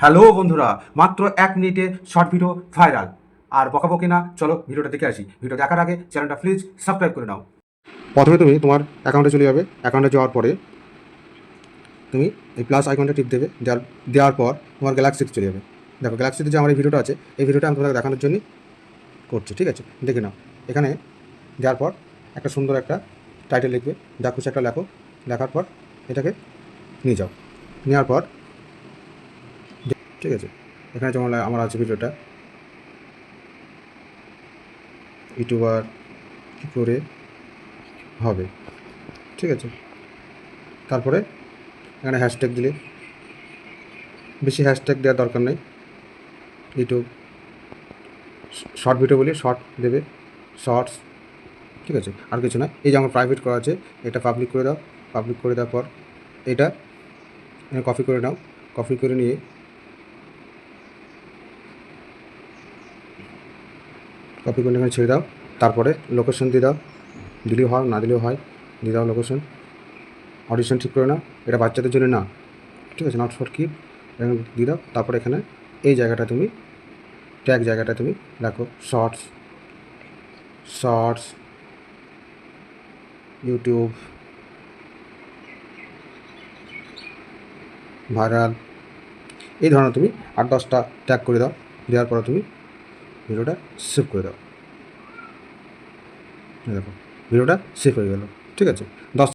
Hello বন্ধুরা, মাত্র 1 মিনিটে শর্ট ভিডিও ভাইরাল। আর বকাবকি না, চলো ভিডিওটা দেখে আসি। ভিডিও দেখার আগে চ্যানেলটা প্লিজ সাবস্ক্রাইব করে নাও। প্রথমে তুমি তোমার অ্যাকাউন্টে চলে যাবে। অ্যাকাউন্টে যাওয়ার পরে তুমি এই প্লাস আইকনটা টিপ দেবে। দেওয়ার পর তোমার গ্যালাক্সিতে চলে যাবে। দেখো গ্যালাক্সিতে যে আমার এই ভিডিওটা আছে, এই ভিডিওটা আমি তোমাকে দেখানোর জন্যই করছি, ঠিক আছে? দেখে নাও। এখানে দেওয়ার পর একটা সুন্দর একটা টাইটেল লিখবে, যা খুশি একটা লেখো। লেখার পর এটাকে নিয়ে যাও। নেওয়ার পর ঠিক আছে, এখানে যেমন আমার আছে ভিডিওটা, ইউটিউবার কী করে হবে, ঠিক আছে? তারপরে এখানে হ্যাশট্যাগ দিলে, বেশি হ্যাশট্যাগ দেওয়ার দরকার নেই। ইউটিউব শর্ট ভিডিও বলে শর্ট দেবে, শর্টস, ঠিক আছে? আর কিছু না। এই যে আমার প্রাইভেট করা আছে, এটা পাবলিক করে দাও। পাবলিক করে দেওয়ার পর এটা কপি করে নাও। কপি করে নিয়ে এখানে ছেড়ে দাও। তারপরে লোকেশন দিয়ে দাও, দিলেও হয় না দিলেও হয়, দিয়ে দাও লোকেশন। অডিশন ঠিক করে নাও, এটা বাচ্চাদের জন্য না, ঠিক আছে? নট ফর কিড, দিয়ে দাও। তারপরে এখানে এই জায়গাটা তুমি, ট্যাগ জায়গাটা তুমি রাখো শর্টস, শর্টস ইউটিউব ভাইরাল, এই ধরনের তুমি 8-10টা ট্যাগ করে দাও। দেওয়ার পরে তুমি ভিডিওটা সেভ করে দাও। দেখো ভিডিওটা সেভ হয়ে গেল, ঠিক আছে? 10